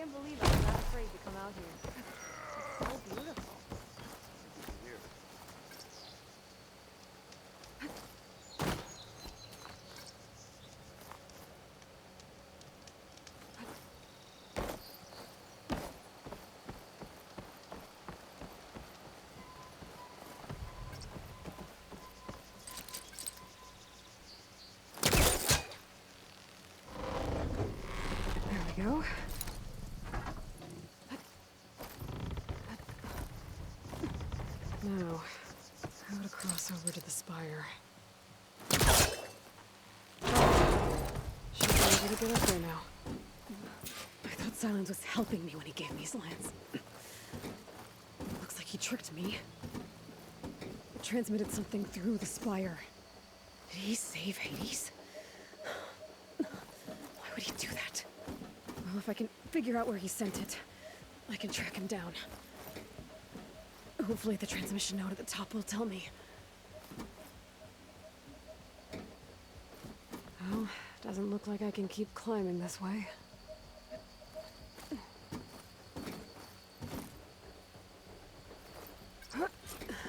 can't believe I was that afraid to come out here. It's so beautiful. Here. There we go. Now, how to cross over to the spire. Should be able to get up there now. I thought Silence was helping me when he gave me his lance. Looks like he tricked me. Transmitted something through the spire. Did he save Hades? Why would he do that? Well, if I can figure out where he sent it, I can track him down. Hopefully the transmission note at the top will tell me. Well, doesn't look like I can keep climbing this way.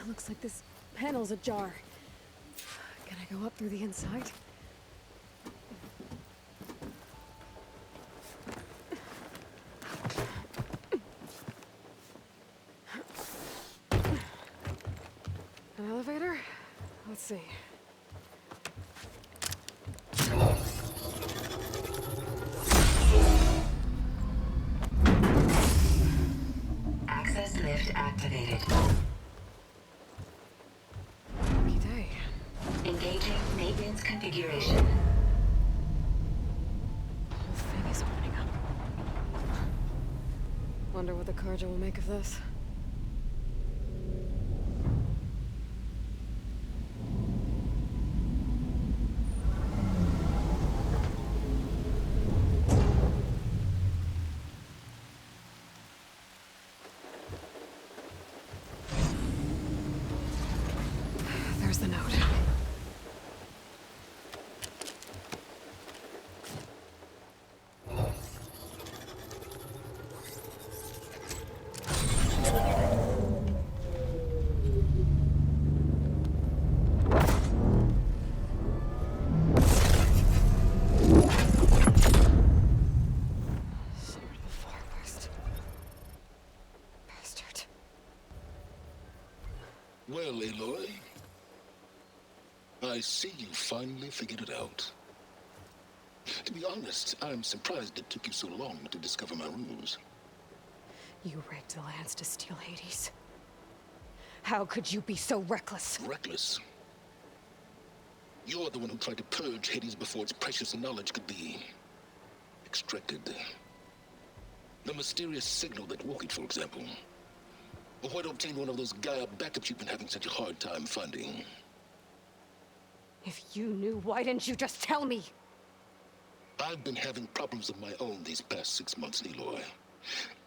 Looks like this panel's ajar. Can I go up through the inside? An elevator? Let's see. Access lift activated. Lucky day. Engaging maintenance configuration. The whole thing is opening up. Wonder what the Karja will make of this. There's the note. Sword of the Forest. Bastard. Well, Aloy, I see you finally figured it out. To be honest, I'm surprised it took you so long to discover my ruse. You rigged the lance to steal Hades. How could you be so reckless? Reckless. You're the one who tried to purge Hades before its precious knowledge could be extracted. The mysterious signal that woke it, for example. Or where to obtain one of those Gaia backups you've been having such a hard time finding. If you knew, why didn't you just tell me? I've been having problems of my own these past 6 months, Aloy.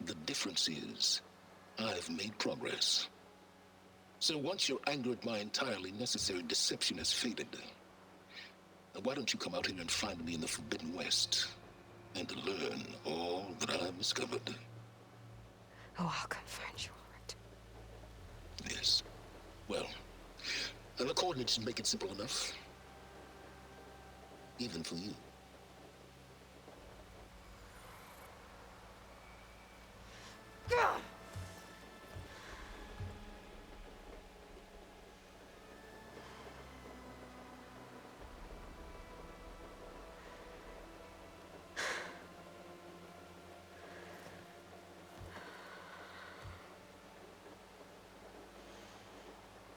The difference is, I've made progress. So once your anger at my entirely necessary deception has faded, why don't you come out here and find me in the Forbidden West, and learn all that I've discovered? Oh, I'll come find you, all right. Yes. Well, and the coordinates make it simple enough. Even for you.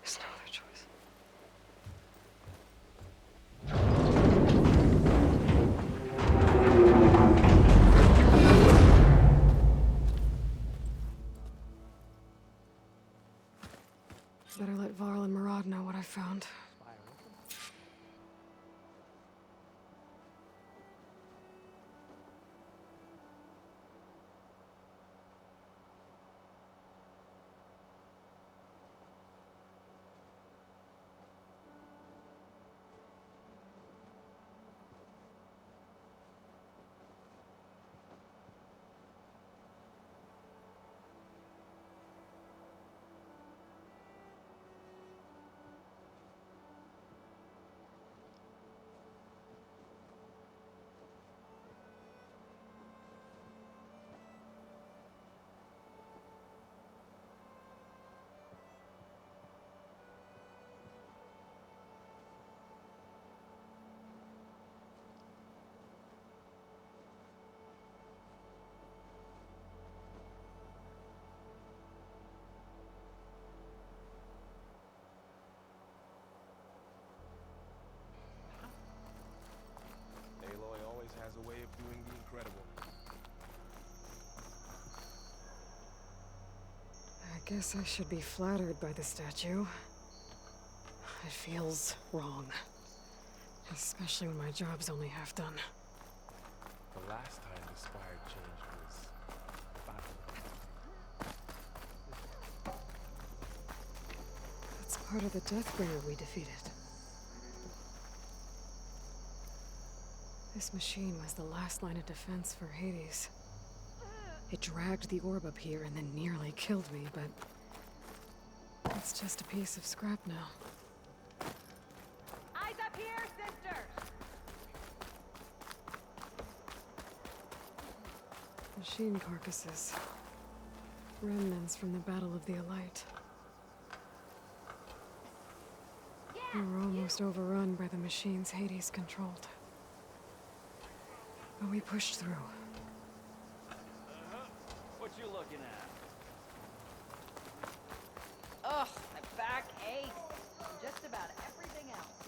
There's no other choice. Better let Varl and Murad know what I found. Guess I should be flattered by the statue. It feels wrong. Especially when my job's only half done. The last time the Spire changed was battle. That's part of the Deathbringer we defeated. This machine was the last line of defense for Hades. It dragged the orb up here and then nearly killed me, but it's just a piece of scrap now. Eyes up here, sisters! Machine carcasses. Remnants from the Battle of the Elite. We were almost overrun by the machines Hades controlled. But we pushed through. What you looking at? Ugh, my back aches. And just about everything else.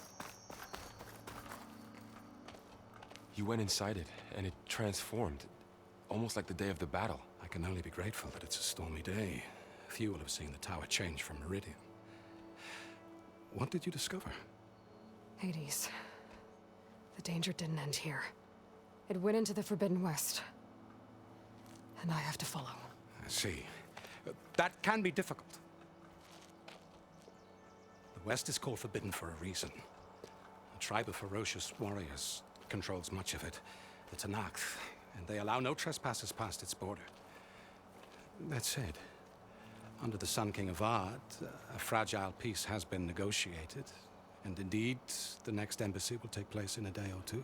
You went inside it, and it transformed. Almost like the day of the battle. I can only be grateful that it's a stormy day. Few will have seen the tower change from Meridian. What did you discover? Hades. The danger didn't end here. It went into the Forbidden West. And I have to follow. I see. That can be difficult. The West is called Forbidden for a reason. A tribe of ferocious warriors controls much of it, the Tenakth, and they allow no trespassers past its border. That said, under the Sun King Avad, a fragile peace has been negotiated, and indeed, the next embassy will take place in a day or two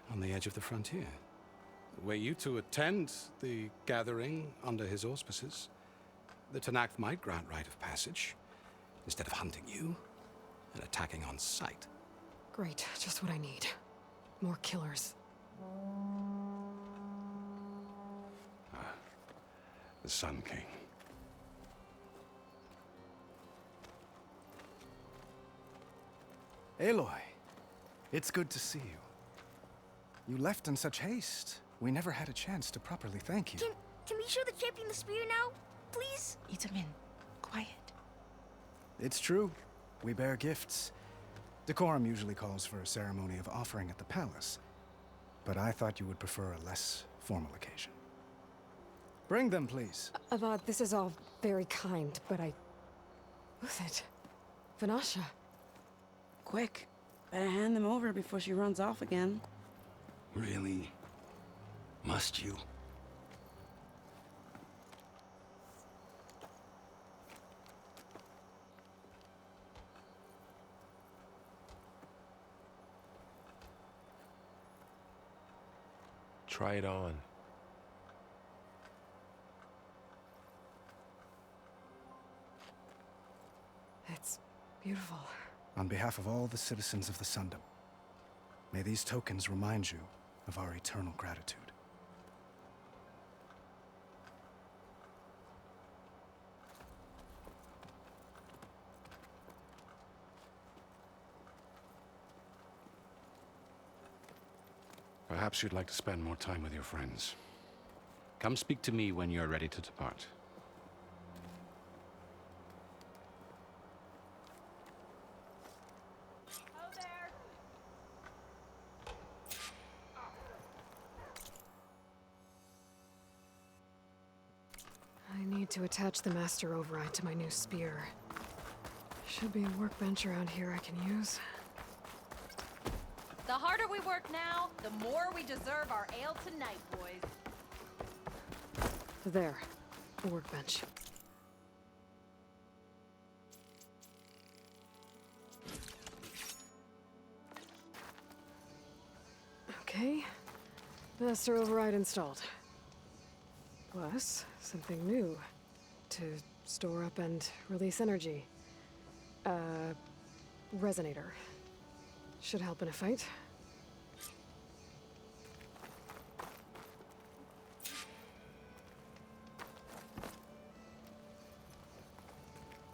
on the edge of the frontier. Were you to attend the gathering under his auspices, the Tenakth might grant right of passage, instead of hunting you and attacking on sight. Great, just what I need. More killers. The Sun King. Aloy, it's good to see you. You left in such haste. We never had a chance to properly thank you. Can we show the champion the spear now? Please? Itamin, quiet. It's true. We bear gifts. Decorum usually calls for a ceremony of offering at the palace. But I thought you would prefer a less formal occasion. Bring them, please. Avad, this is all very kind, but Who's it? Vanasha. Quick, better hand them over before she runs off again. Really? Must you? Try it on. It's beautiful. On behalf of all the citizens of the Sundom, may these tokens remind you of our eternal gratitude. Perhaps you'd like to spend more time with your friends. Come speak to me when you're ready to depart. Oh, there! I need to attach the Master Override to my new spear. Should be a workbench around here I can use. The harder we work now, the more we deserve our ale tonight, boys. There. The workbench. Okay. Master Override installed. Plus, something new. To store up and release energy. Resonator. Should help in a fight.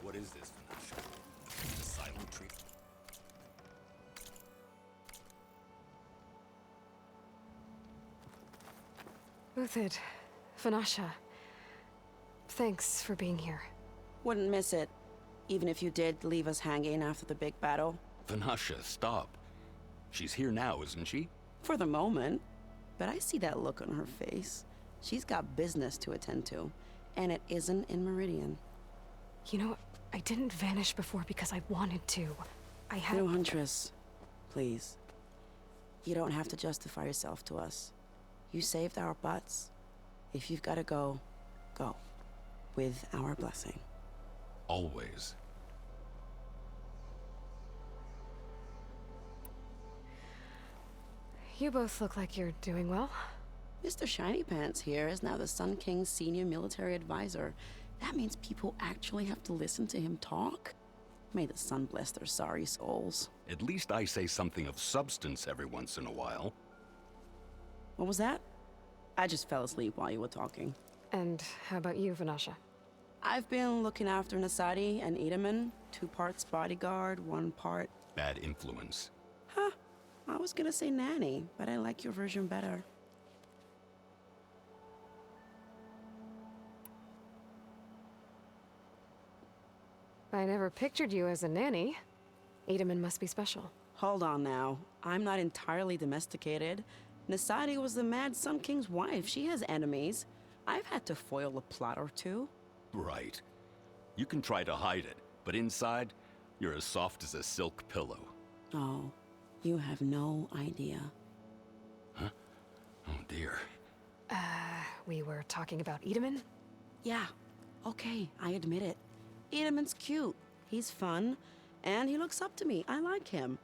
What is this, Vanasha? The silent tree. Uthid. Vanasha. Thanks for being here. Wouldn't miss it, even if you did leave us hanging after the big battle. Vanasha, stop. She's here now, isn't she? For the moment. But I see that look on her face. She's got business to attend to, and it isn't in Meridian. You know, I didn't vanish before because I wanted to. I had... No, Huntress. Please. You don't have to justify yourself to us. You saved our butts. If you've got to go, go. With our blessing. Always. You both look like you're doing well. Mr. Shiny Pants here is now the Sun King's senior military advisor. That means people actually have to listen to him talk? May the sun bless their sorry souls. At least I say something of substance every once in a while. What was that? I just fell asleep while you were talking. And how about you, Vanasha? I've been looking after Nasadi and Edaman. 2 parts bodyguard, 1 part... Bad influence. Huh. I was gonna say nanny, but I like your version better. I never pictured you as a nanny. Edaman must be special. Hold on now. I'm not entirely domesticated. Nasadi was the Mad Sun King's wife. She has enemies. I've had to foil a plot or 2. Right. You can try to hide it, but inside, you're as soft as a silk pillow. Oh, you have no idea. Huh? Oh dear. We were talking about Edaman? Yeah. Okay, I admit it. Edaman's cute. He's fun. And he looks up to me. I like him.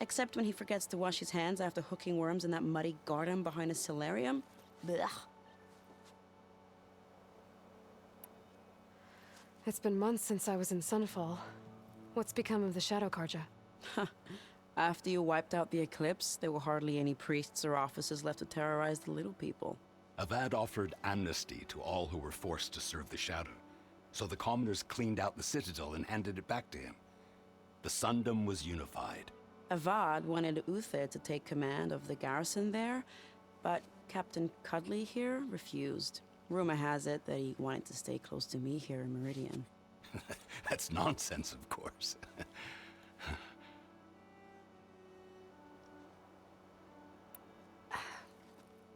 Except when he forgets to wash his hands after hooking worms in that muddy garden behind a solarium. Blech. It's been months since I was in Sunfall. What's become of the Shadow Karja? After you wiped out the Eclipse, there were hardly any priests or officers left to terrorize the little people. Avad offered amnesty to all who were forced to serve the Shadow. So the commoners cleaned out the Citadel and handed it back to him. The Sundom was unified. Avad wanted Uther to take command of the garrison there, but Captain Cudley here refused. Rumor has it that he wanted to stay close to me here in Meridian. That's nonsense, of course.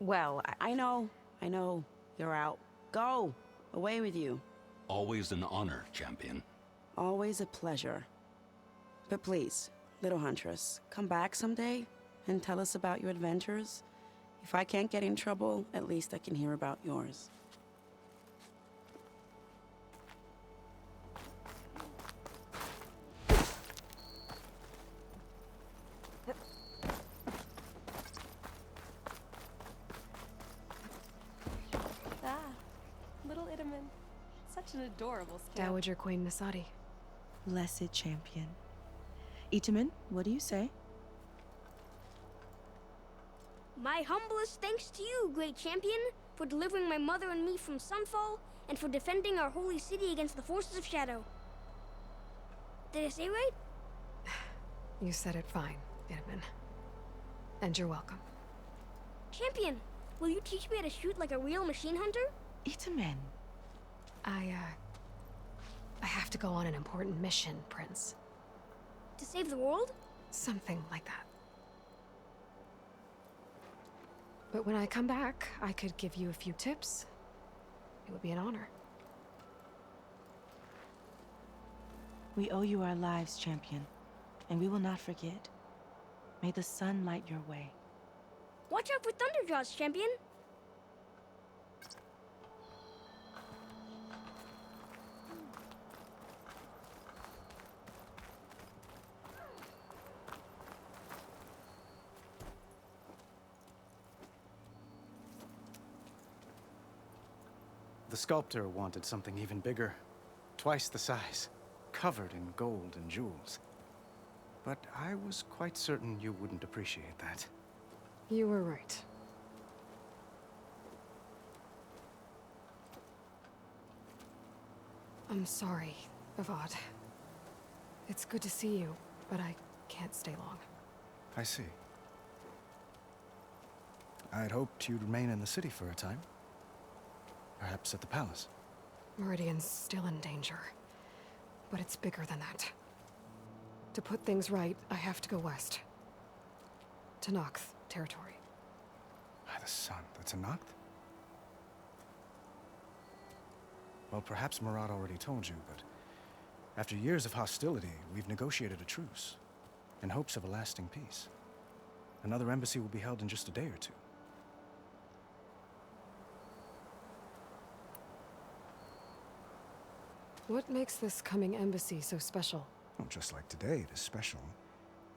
Well, I know. You're out. Go! Away with you. Always an honor, champion. Always a pleasure. But please, little Huntress, come back someday and tell us about your adventures. If I can't get in trouble, at least I can hear about yours. Little Edaman. Such an adorable skill. Dowager Queen Nasadi. Blessed champion. Itaman, what do you say? My humblest thanks to you, great champion, for delivering my mother and me from Sunfall, and for defending our holy city against the forces of Shadow. Did I say right? You said it fine, Edaman. And you're welcome. Champion, will you teach me how to shoot like a real machine hunter? Itaman. I have to go on an important mission, Prince. To save the world? Something like that. But when I come back, I could give you a few tips. It would be an honor. We owe you our lives, champion, and we will not forget. May the sun light your way. Watch out for Thunderjaws, champion! The sculptor wanted something even bigger, twice the size, covered in gold and jewels. But I was quite certain you wouldn't appreciate that. You were right. I'm sorry, Avad. It's good to see you, but I can't stay long. I see. I'd hoped you'd remain in the city for a time. Perhaps at the palace. Meridian's still in danger. But it's bigger than that. To put things right, I have to go west. Tenakth territory. By the sun, the Tenakth? Well, perhaps Murad already told you, but after years of hostility, we've negotiated a truce in hopes of a lasting peace. Another embassy will be held in just a day or two. What makes this coming embassy so special? Well, just like today, it is special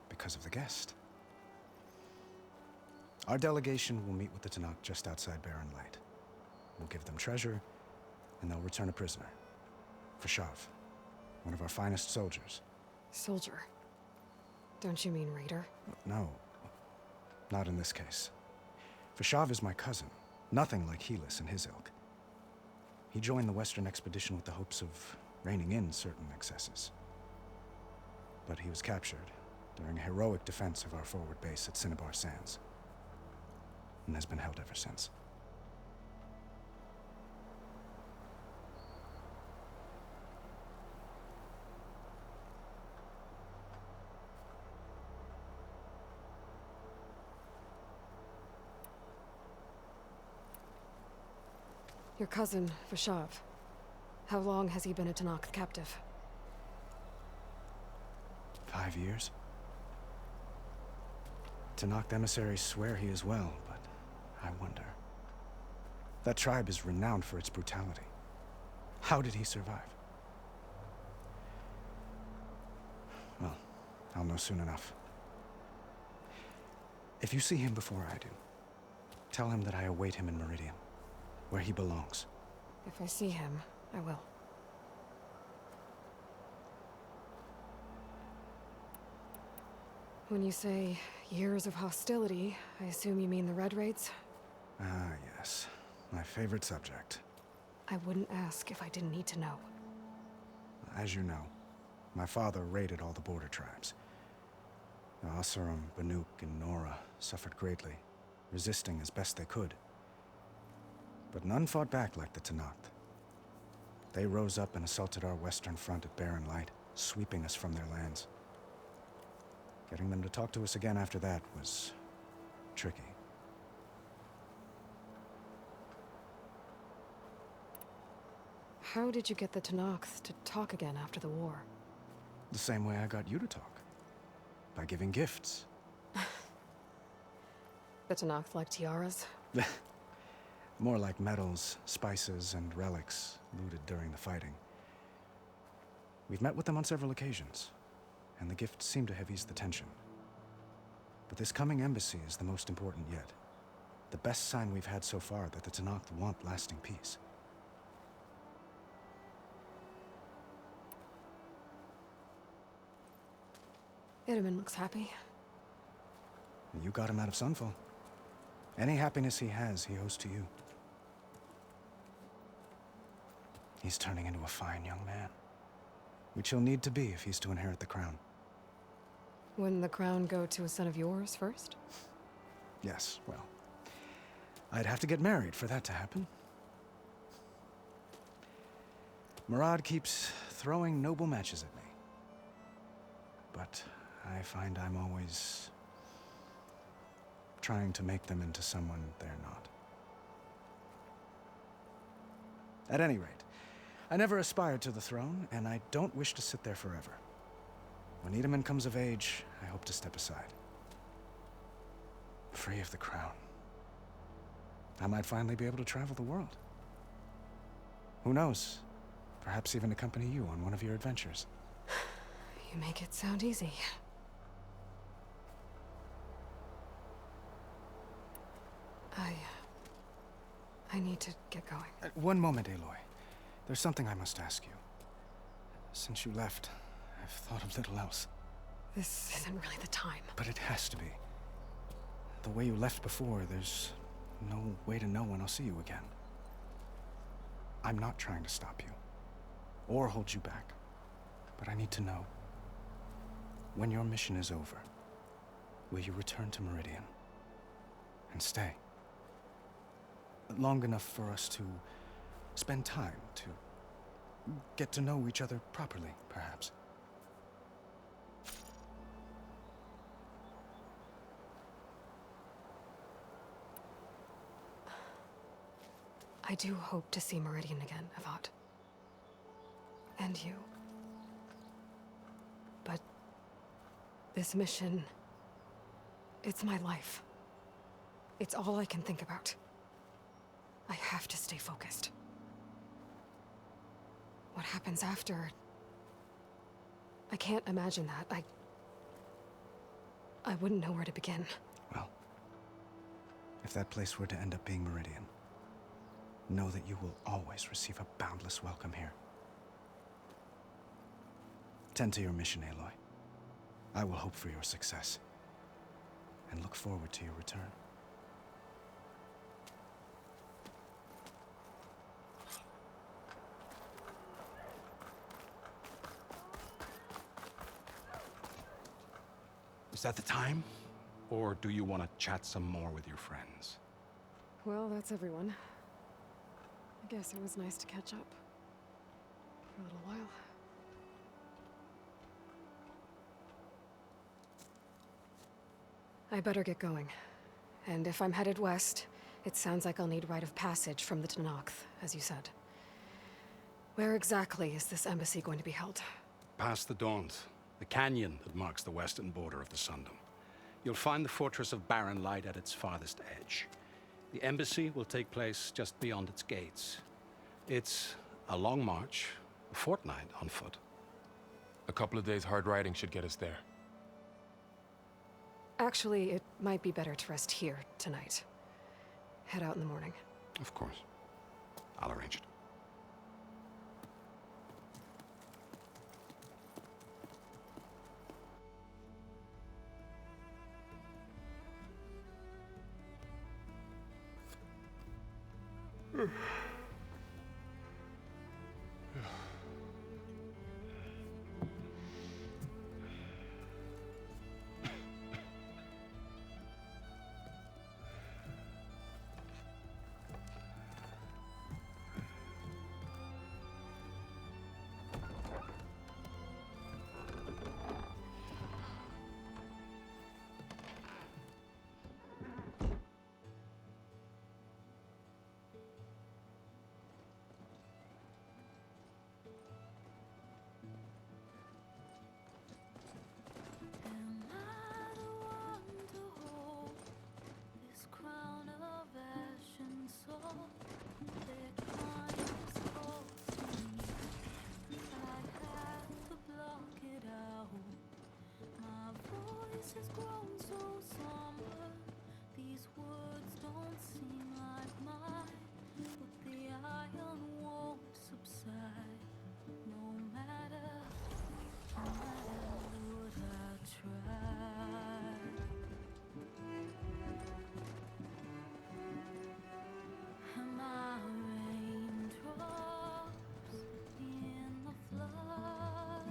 because of the guest. Our delegation will meet with the Tenakth just outside Barren Light. We'll give them treasure, and they'll return a prisoner. Fashav, one of our finest soldiers. Soldier? Don't you mean raider? No, not in this case. Fashav is my cousin, nothing like Helis and his ilk. He joined the Western expedition with the hopes of reining in certain excesses. But he was captured during a heroic defense of our forward base at Cinnabar Sands, and has been held ever since. Your cousin, Fashav. How long has he been a Tenakth captive? 5 years. Tenakth emissaries swear he is well, but I wonder. That tribe is renowned for its brutality. How did he survive? Well, I'll know soon enough. If you see him before I do, tell him that I await him in Meridian, where he belongs. If I see him, I will. When you say years of hostility, I assume you mean the Red Raids? Ah, yes. My favorite subject. I wouldn't ask if I didn't need to know. As you know, my father raided all the border tribes. The Asurum, Banuk, and Nora suffered greatly, resisting as best they could. But none fought back like the Tenakth. They rose up and assaulted our western front at Barren Light, sweeping us from their lands. Getting them to talk to us again after that was tricky. How did you get the Tenakth to talk again after the war? The same way I got you to talk. By giving gifts. The Tenakth like tiaras? More like medals, spices, and relics looted during the fighting. We've met with them on several occasions, and the gifts seem to have eased the tension. But this coming embassy is the most important yet. The best sign we've had so far that the Tenakth want lasting peace. Itamen looks happy. You got him out of Sunfall. Any happiness he has, he owes to you. He's turning into a fine young man, which he'll need to be if he's to inherit the crown. Wouldn't the crown go to a son of yours first? Yes, well, I'd have to get married for that to happen. Murad keeps throwing noble matches at me. But I find I'm always trying to make them into someone they're not. At any rate, I never aspired to the throne, and I don't wish to sit there forever. When Itamen comes of age, I hope to step aside. Free of the crown. I might finally be able to travel the world. Who knows? Perhaps even accompany you on one of your adventures. You make it sound easy. I need to get going. One moment, Aloy. There's something I must ask you. Since you left, I've thought of little else. This isn't really the time. But it has to be. The way you left before, there's no way to know when I'll see you again. I'm not trying to stop you, or hold you back. But I need to know, when your mission is over, will you return to Meridian and stay? Long enough for us to spend time, to get to know each other properly, perhaps. I do hope to see Meridian again, Avad. And you. But this mission, it's my life. It's all I can think about. I have to stay focused. What happens after? I can't imagine that. I wouldn't know where to begin. Well, if that place were to end up being Meridian, know that you will always receive a boundless welcome here. Tend to your mission, Aloy. I will hope for your success, and look forward to your return. Is that the time? Or do you want to chat some more with your friends? Well, that's everyone. I guess it was nice to catch up. For a little while. I better get going. And if I'm headed west, it sounds like I'll need rite of passage from the Tenakth, as you said. Where exactly is this embassy going to be held? Past the Daunt, the canyon that marks the western border of the Sundom. You'll find the fortress of Barren Light at its farthest edge. The embassy will take place just beyond its gates. It's a long march, a fortnight on foot. A couple of days hard riding should get us there. Actually, it might be better to rest here tonight. Head out in the morning. Of course. I'll arrange it. Has grown so somber. These words don't seem like mine, but the iron won't subside. No matter what I try. Am I raindrops in the flood?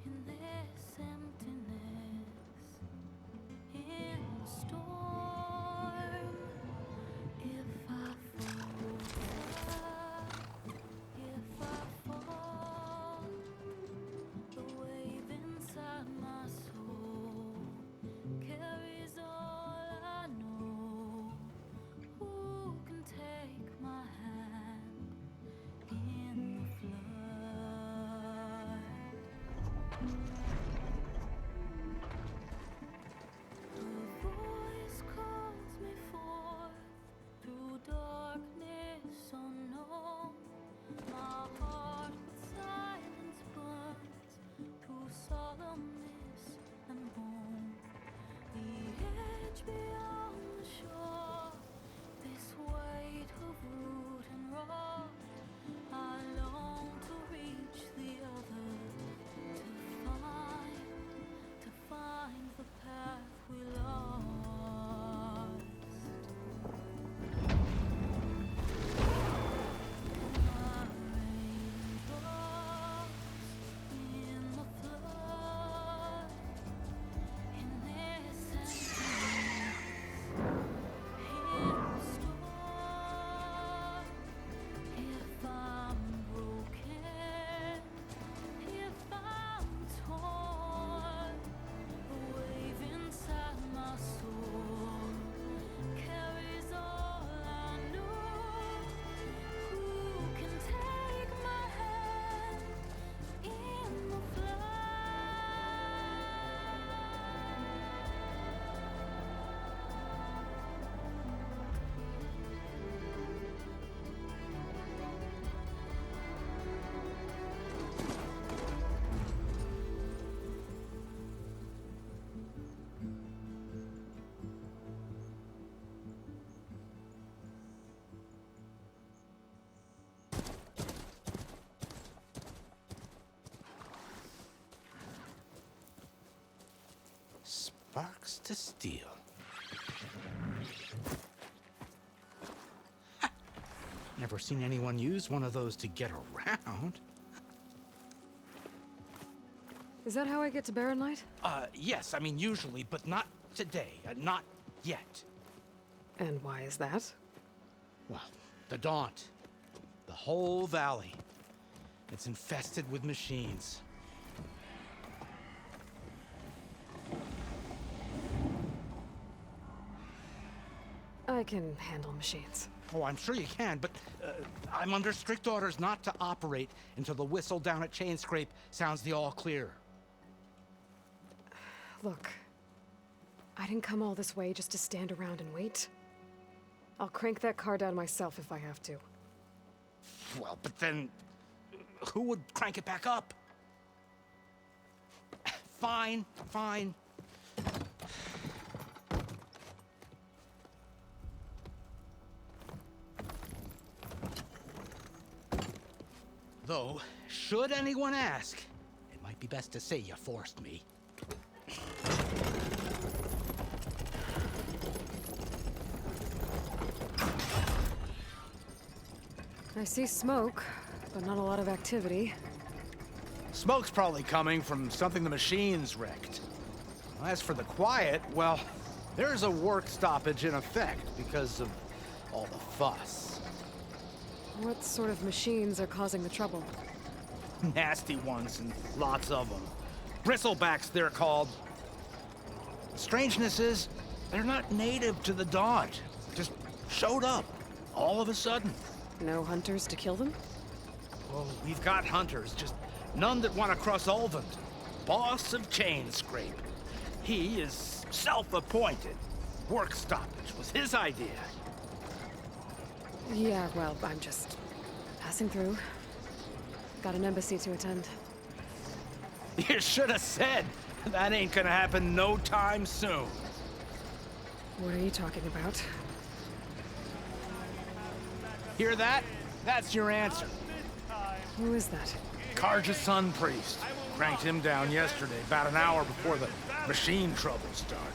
In this emptiness, Sparks to steel. Never seen anyone use one of those to get around. Is that how I get to Barren Light? Yes, I mean usually, but not today. Not yet. And why is that? Well, the Daunt. The whole valley. It's infested with machines. I can handle machines. Oh, I'm sure you can, but I'm under strict orders not to operate until the whistle down at Chainscrape sounds the all clear. Look, I didn't come all this way just to stand around and wait. I'll crank that car down myself if I have to. Well, but then who would crank it back up? Fine, fine. Though, should anyone ask, it might be best to say you forced me. I see smoke, but not a lot of activity. Smoke's probably coming from something the machines wrecked. As for the quiet, well, there's a work stoppage in effect because of all the fuss. What sort of machines are causing the trouble? Nasty ones, and lots of them. Bristlebacks, they're called. Strangeness is, they're not native to the Daunt. Just showed up, all of a sudden. No hunters to kill them? Well, we've got hunters, just none that want to cross Ulvund. Boss of Chainscrape. He is self-appointed. Work stoppage was his idea. Yeah, well, I'm just passing through. Got an embassy to attend. You should have said. That ain't gonna happen no time soon. What are you talking about? Hear that? That's your answer. Who is that? Karja Sun Priest. Cranked him down yesterday, about an hour before the machine trouble started.